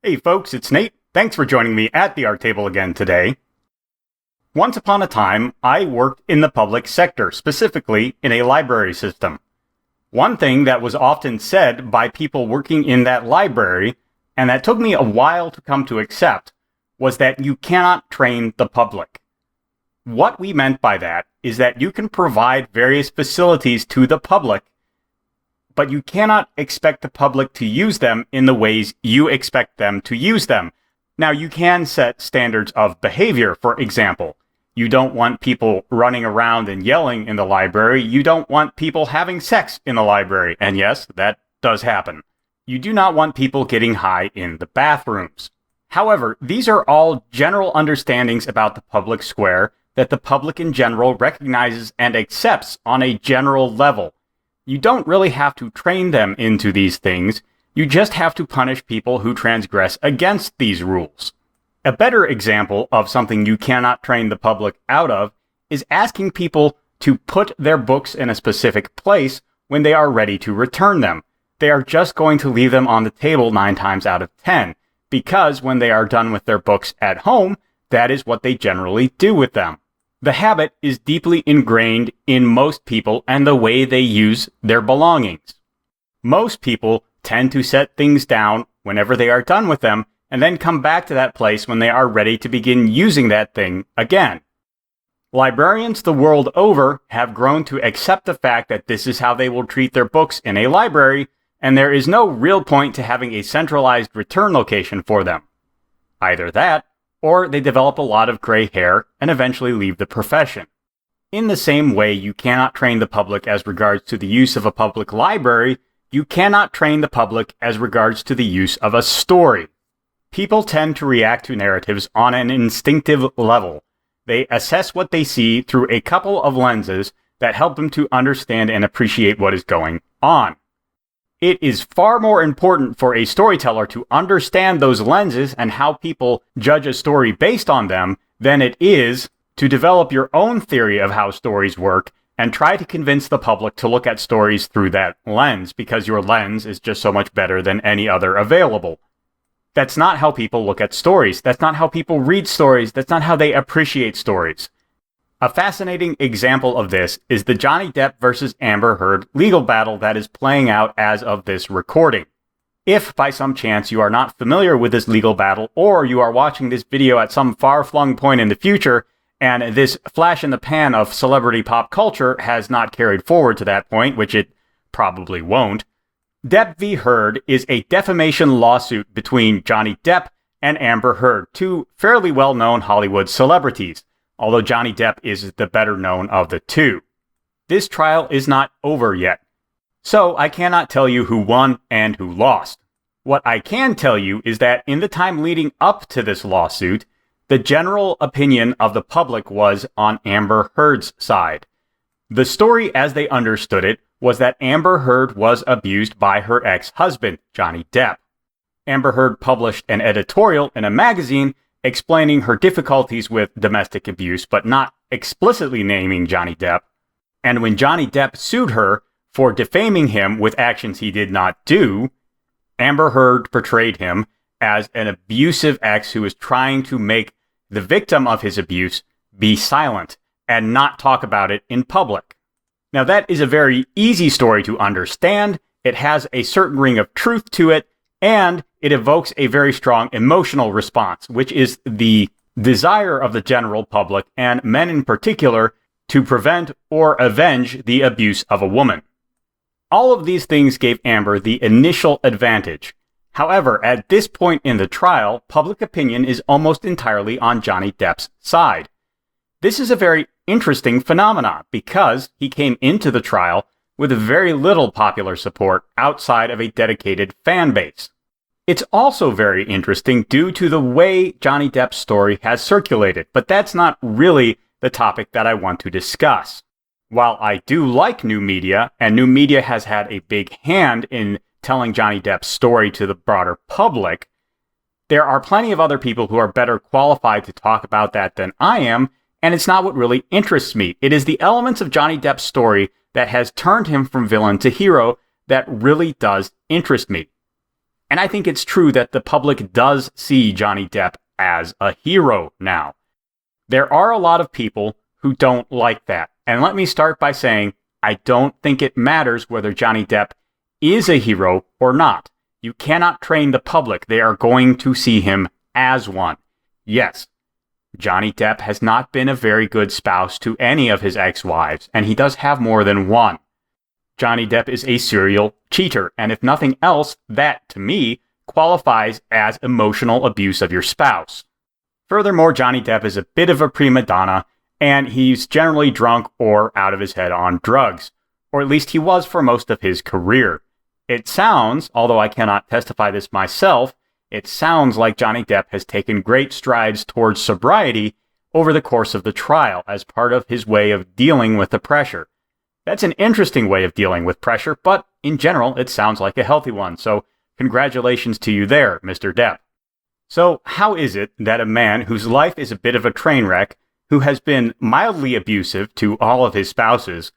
Hey folks, it's Nate. Thanks for joining me at the art table again today. Once upon a time, I worked in the public sector, specifically in a library system. One thing that was often said by people working in that library, and that took me a while to come to accept, was that you cannot train the public. What we meant by that is that you can provide various facilities to the public, but you cannot expect the public to use them in the ways you expect them to use them. Now, you can set standards of behavior, for example. You don't want people running around and yelling in the library. You don't want people having sex in the library. And yes, that does happen. You do not want people getting high in the bathrooms. However, these are all general understandings about the public square that the public in general recognizes and accepts on a general level. You don't really have to train them into these things. You just have to punish people who transgress against these rules. A better example of something you cannot train the public out of is asking people to put their books in a specific place when they are ready to return them. They are just going to leave them on the table 9 times out of 10, because when they are done with their books at home, that is what they generally do with them. The habit is deeply ingrained in most people and the way they use their belongings. Most people tend to set things down whenever they are done with them and then come back to that place when they are ready to begin using that thing again. Librarians the world over have grown to accept the fact that this is how they will treat their books in a library, and there is no real point to having a centralized return location for them. Either that, or they develop a lot of gray hair and eventually leave the profession. In the same way you cannot train the public as regards to the use of a public library, you cannot train the public as regards to the use of a story. People tend to react to narratives on an instinctive level. They assess what they see through a couple of lenses that help them to understand and appreciate what is going on. It is far more important for a storyteller to understand those lenses and how people judge a story based on them than it is to develop your own theory of how stories work and try to convince the public to look at stories through that lens because your lens is just so much better than any other available. That's not how people look at stories. That's not how people read stories. That's not how they appreciate stories. A fascinating example of this is the Johnny Depp versus Amber Heard legal battle that is playing out as of this recording. If by some chance you are not familiar with this legal battle, or you are watching this video at some far-flung point in the future, and this flash in the pan of celebrity pop culture has not carried forward to that point, which it probably won't, Depp v. Heard is a defamation lawsuit between Johnny Depp and Amber Heard, two fairly well-known Hollywood celebrities, although Johnny Depp is the better known of the two. This trial is not over yet, so I cannot tell you who won and who lost. What I can tell you is that in the time leading up to this lawsuit, the general opinion of the public was on Amber Heard's side. The story as they understood it was that Amber Heard was abused by her ex-husband, Johnny Depp. Amber Heard published an editorial in a magazine explaining her difficulties with domestic abuse, but not explicitly naming Johnny Depp. And when Johnny Depp sued her for defaming him with actions he did not do, Amber Heard portrayed him as an abusive ex who was trying to make the victim of his abuse be silent and not talk about it in public. Now, that is a very easy story to understand. It has a certain ring of truth to it, and it evokes a very strong emotional response, which is the desire of the general public, and men in particular, to prevent or avenge the abuse of a woman. All of these things gave Amber the initial advantage. However, at this point in the trial, public opinion is almost entirely on Johnny Depp's side. This is a very interesting phenomenon because he came into the trial with very little popular support outside of a dedicated fan base. It's also very interesting due to the way Johnny Depp's story has circulated, but that's not really the topic that I want to discuss. While I do like new media, and new media has had a big hand in telling Johnny Depp's story to the broader public, there are plenty of other people who are better qualified to talk about that than I am, and it's not what really interests me. It is the elements of Johnny Depp's story that has turned him from villain to hero that really does interest me. And I think it's true that the public does see Johnny Depp as a hero now. There are a lot of people who don't like that. And let me start by saying, I don't think it matters whether Johnny Depp is a hero or not. You cannot train the public. They are going to see him as one. Yes, Johnny Depp has not been a very good spouse to any of his ex-wives, and he does have more than one. Johnny Depp is a serial cheater, and if nothing else, that, to me, qualifies as emotional abuse of your spouse. Furthermore, Johnny Depp is a bit of a prima donna, and he's generally drunk or out of his head on drugs, or at least he was for most of his career. It sounds, although I cannot testify this myself, it sounds like Johnny Depp has taken great strides towards sobriety over the course of the trial as part of his way of dealing with the pressure. That's an interesting way of dealing with pressure, but in general, it sounds like a healthy one, so congratulations to you there, Mr. Depp. So, how is it that a man whose life is a bit of a train wreck, who has been mildly abusive to all of his spouses,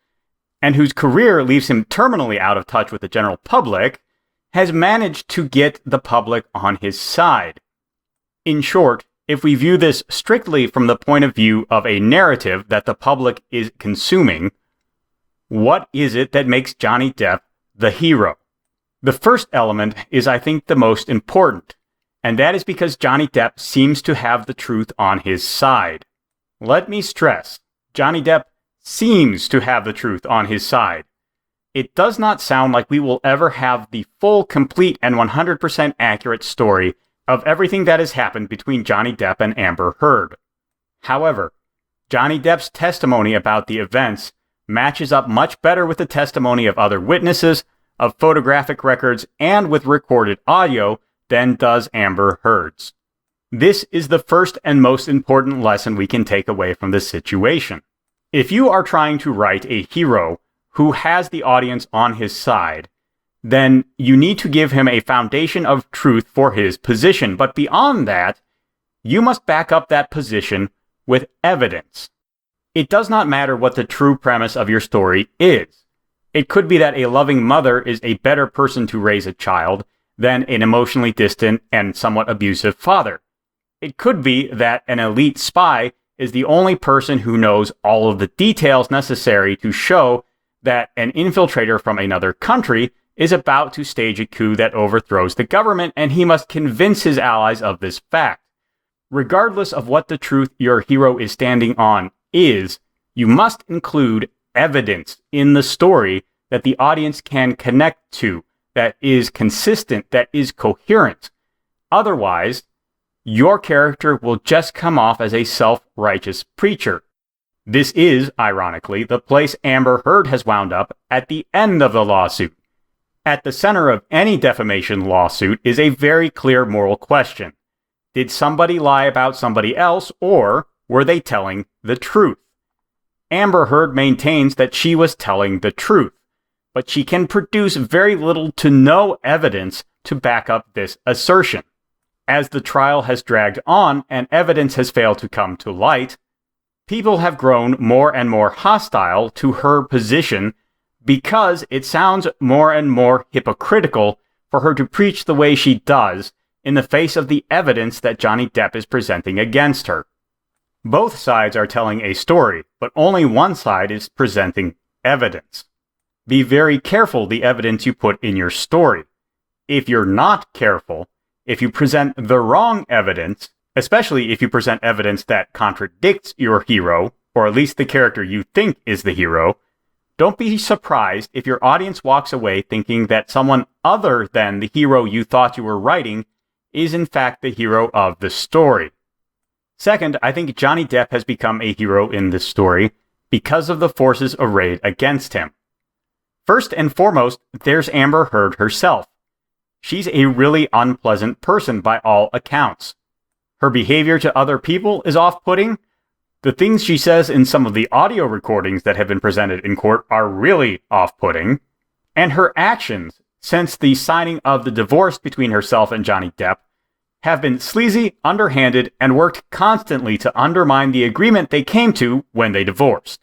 and whose career leaves him terminally out of touch with the general public, has managed to get the public on his side? In short, if we view this strictly from the point of view of a narrative that the public is consuming, what is it that makes Johnny Depp the hero? The first element is, I think, the most important, and that is because Johnny Depp seems to have the truth on his side. Let me stress, Johnny Depp seems to have the truth on his side. It does not sound like we will ever have the full, complete, and 100% accurate story of everything that has happened between Johnny Depp and Amber Heard. However, Johnny Depp's testimony about the events matches up much better with the testimony of other witnesses, of photographic records, and with recorded audio than does Amber Heard's. This is the first and most important lesson we can take away from this situation. If you are trying to write a hero who has the audience on his side, then you need to give him a foundation of truth for his position. But beyond that, you must back up that position with evidence. It does not matter what the true premise of your story is. It could be that a loving mother is a better person to raise a child than an emotionally distant and somewhat abusive father. It could be that an elite spy is the only person who knows all of the details necessary to show that an infiltrator from another country is about to stage a coup that overthrows the government, and he must convince his allies of this fact. Regardless of what the truth your hero is standing on is, you must include evidence in the story that the audience can connect to, that is consistent, that is coherent. Otherwise, your character will just come off as a self-righteous preacher. This is, ironically, the place Amber Heard has wound up at the end of the lawsuit. At the center of any defamation lawsuit is a very clear moral question. Did somebody lie about somebody else, or were they telling the truth? Amber Heard maintains that she was telling the truth, but she can produce very little to no evidence to back up this assertion. As the trial has dragged on and evidence has failed to come to light, people have grown more and more hostile to her position because it sounds more and more hypocritical for her to preach the way she does in the face of the evidence that Johnny Depp is presenting against her. Both sides are telling a story, but only one side is presenting evidence. Be very careful the evidence you put in your story. If you're not careful, if you present the wrong evidence, especially if you present evidence that contradicts your hero, or at least the character you think is the hero, don't be surprised if your audience walks away thinking that someone other than the hero you thought you were writing is in fact the hero of the story. Second, I think Johnny Depp has become a hero in this story because of the forces arrayed against him. First and foremost, there's Amber Heard herself. She's a really unpleasant person by all accounts. Her behavior to other people is off-putting. The things she says in some of the audio recordings that have been presented in court are really off-putting. And her actions, since the signing of the divorce between herself and Johnny Depp, have been sleazy, underhanded, and worked constantly to undermine the agreement they came to when they divorced.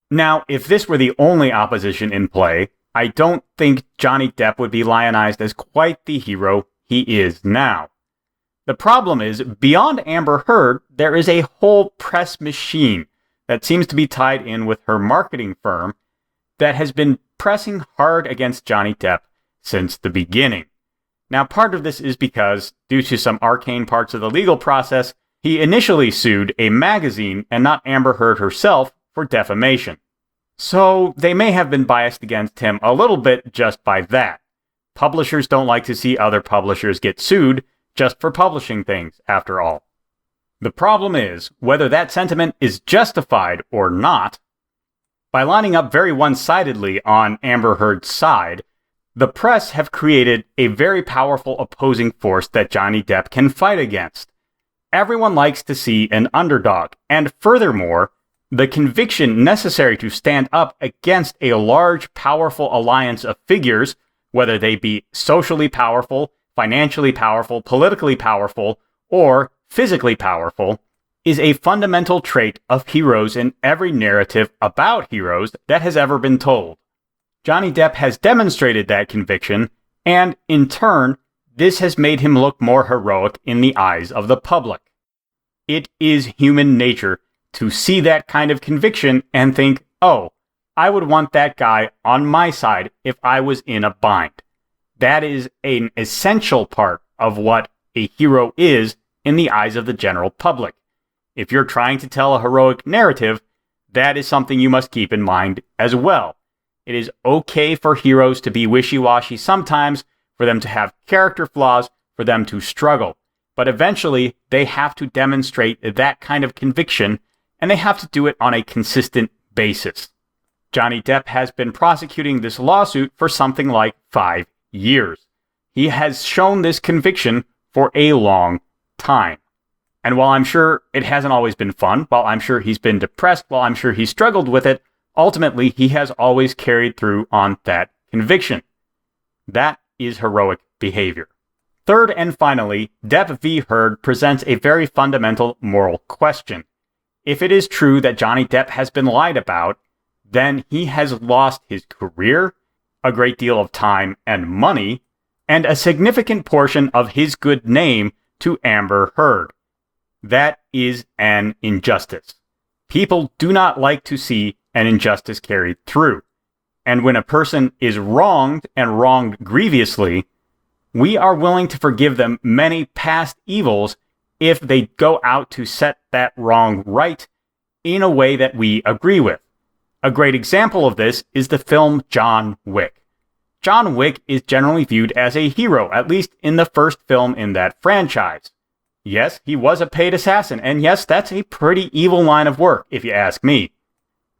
Now, if this were the only opposition in play, I don't think Johnny Depp would be lionized as quite the hero he is now. The problem is, beyond Amber Heard, there is a whole press machine that seems to be tied in with her marketing firm that has been pressing hard against Johnny Depp since the beginning. Now, part of this is because, due to some arcane parts of the legal process, he initially sued a magazine and not Amber Heard herself for defamation. So, they may have been biased against him a little bit just by that. Publishers don't like to see other publishers get sued just for publishing things, after all. The problem is, whether that sentiment is justified or not, by lining up very one-sidedly on Amber Heard's side, the press have created a very powerful opposing force that Johnny Depp can fight against. Everyone likes to see an underdog, and furthermore, the conviction necessary to stand up against a large, powerful alliance of figures, whether they be socially powerful, financially powerful, politically powerful, or physically powerful, is a fundamental trait of heroes in every narrative about heroes that has ever been told. Johnny Depp has demonstrated that conviction, and in turn, this has made him look more heroic in the eyes of the public. It is human nature to see that kind of conviction and think, oh, I would want that guy on my side if I was in a bind. That is an essential part of what a hero is in the eyes of the general public. If you're trying to tell a heroic narrative, that is something you must keep in mind as well. It is okay for heroes to be wishy-washy sometimes, for them to have character flaws, for them to struggle. But eventually, they have to demonstrate that kind of conviction, and they have to do it on a consistent basis. Johnny Depp has been prosecuting this lawsuit for something like 5 years. He has shown this conviction for a long time. And while I'm sure it hasn't always been fun, while I'm sure he's been depressed, while I'm sure he struggled with it, ultimately he has always carried through on that conviction. That is heroic behavior. Third and finally, Depp v. Heard presents a very fundamental moral question. If it is true that Johnny Depp has been lied about, then he has lost his career, a great deal of time and money, and a significant portion of his good name to Amber Heard. That is an injustice. People do not like to see an injustice carried through. And when a person is wronged and wronged grievously, we are willing to forgive them many past evils if they go out to set that wrong right in a way that we agree with. A great example of this is the film John Wick. John Wick is generally viewed as a hero, at least in the first film in that franchise. Yes, he was a paid assassin, and yes, that's a pretty evil line of work, if you ask me.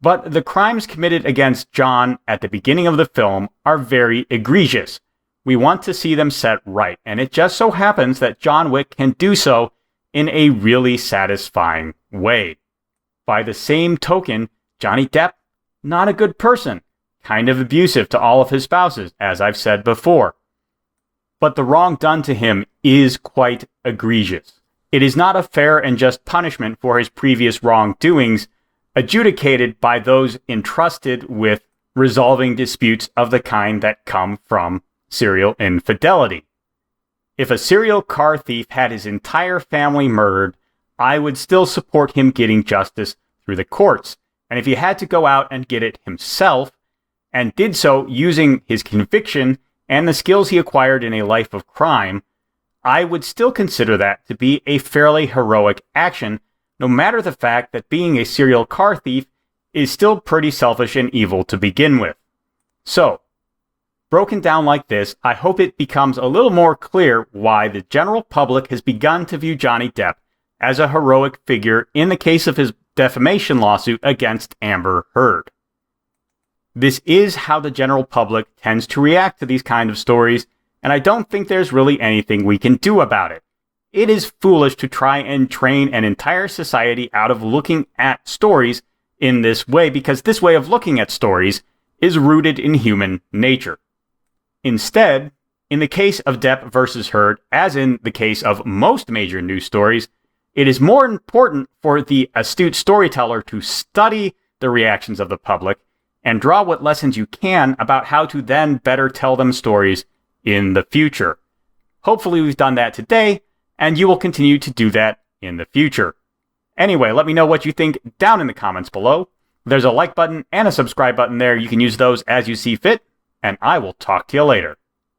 But the crimes committed against John at the beginning of the film are very egregious. We want to see them set right, and it just so happens that John Wick can do so in a really satisfying way. By the same token, Johnny Depp, not a good person, kind of abusive to all of his spouses, as I've said before. But the wrong done to him is quite egregious. It is not a fair and just punishment for his previous wrongdoings, adjudicated by those entrusted with resolving disputes of the kind that come from serial infidelity. If a serial car thief had his entire family murdered, I would still support him getting justice through the courts. And if he had to go out and get it himself, and did so using his conviction and the skills he acquired in a life of crime, I would still consider that to be a fairly heroic action, no matter the fact that being a serial car thief is still pretty selfish and evil to begin with. So, broken down like this, I hope it becomes a little more clear why the general public has begun to view Johnny Depp as a heroic figure in the case of his defamation lawsuit against Amber Heard. This is how the general public tends to react to these kind of stories, and I don't think there's really anything we can do about it. It is foolish to try and train an entire society out of looking at stories in this way, because this way of looking at stories is rooted in human nature. Instead, in the case of Depp versus Heard, as in the case of most major news stories, it is more important for the astute storyteller to study the reactions of the public and draw what lessons you can about how to then better tell them stories in the future. Hopefully we've done that today, and you will continue to do that in the future. Anyway, let me know what you think down in the comments below. There's a like button and a subscribe button there. You can use those as you see fit, and I will talk to you later.